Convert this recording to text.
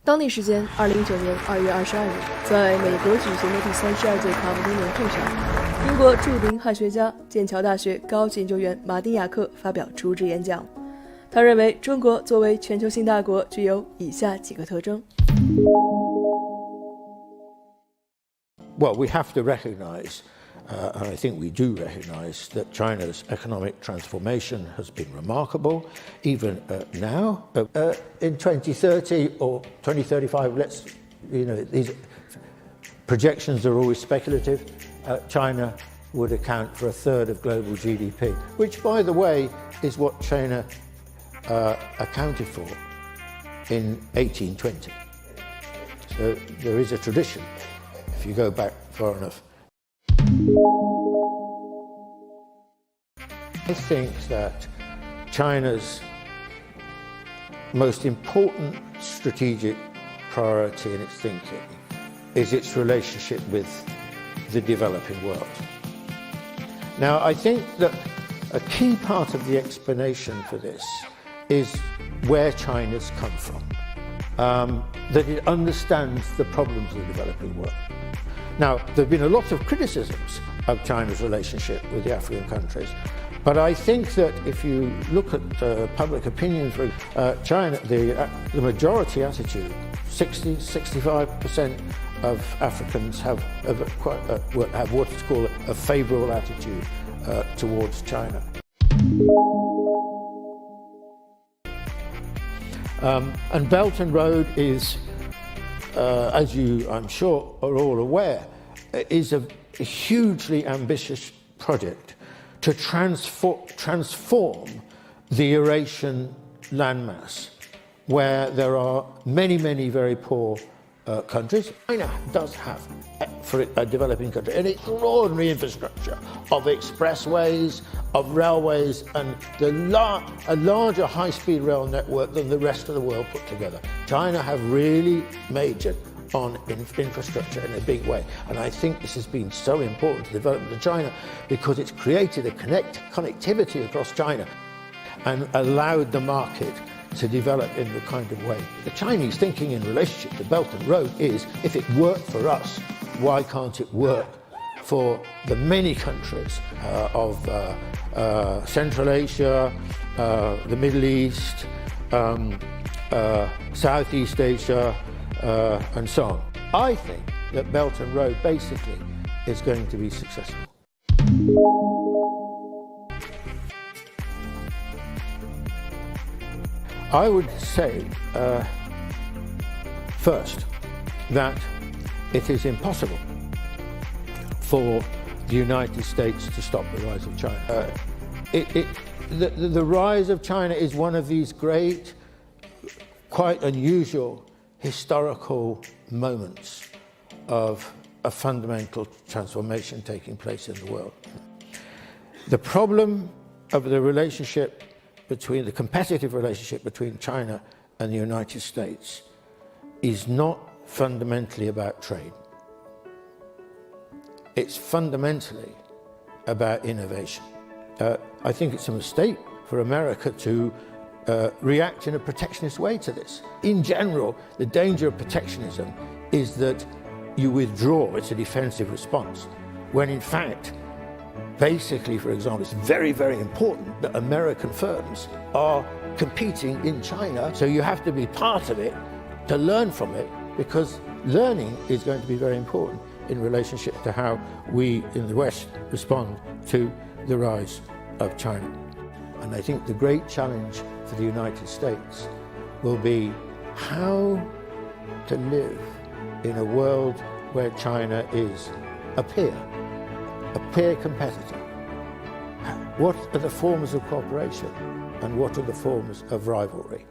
当地时间2019年2月22日，在美国举行的第32届卡布丁年会上，英国著名汉学家、剑桥大学高级研究员马丁·雅克发表主旨演讲。他认为，中国作为全球性大国，具有以下几个特征。Well, we have to recognize, and I think we do recognize, that China's economic transformation has been remarkable. Even now, in 2030 or 2035, these projections are always speculative. China would account for a third of global GDP, which, by the way, is what China accounted for in 1820. So there is a tradition, if you go back far enough. I think that China's most important strategic priority in its thinking is its relationship with the developing world. Now, I think that a key part of the explanation for this is where China's come from, that it understands the problems of the developing world. Now, there have been a lot of criticisms of China's relationship with the African countries, but I think that if you look at public opinion for China, the majority attitude, 60–65% of Africans have what is called a favourable attitude towards China. And Belt and Road is, as you, I'm sure, are all aware, is a hugely ambitious project to transform the Eurasian landmass, where there are many, many very poor countries. China does have, for a developing country, an extraordinary infrastructure of expressways, of railways, and a larger high-speed rail network than the rest of the world put together. China have really majored on infrastructure in a big way, and I think this has been so important to the development of China because it's created a connectivity across China and allowed the market to develop in the kind of way. The Chinese thinking in relationship to Belt and Road is, if it worked for us, why can't it work for the many countries of Central Asia, the Middle East, Southeast Asia, and so on. I think that Belt and Road basically is going to be successful. I would say, first, that it is impossible for the United States to stop the rise of China. The rise of China is one of these great, quite unusual historical moments of a fundamental transformation taking place in the world. The problem of the relationship between the competitive relationship between China and the United States is not fundamentally about trade. It's fundamentally about innovation. I think it's a mistake for America to react in a protectionist way to this. In general, the danger of protectionism is that you withdraw, it's a defensive response, when in fact, basically, for example, it's very, very important that American firms are competing in China, so you have to be part of it to learn from it, because learning is going to be very important in relationship to how we in the West respond to the rise of China. And I think the great challenge for the United States will be how to live in a world where China is a peer competitor. What are the forms of cooperation and what are the forms of rivalry?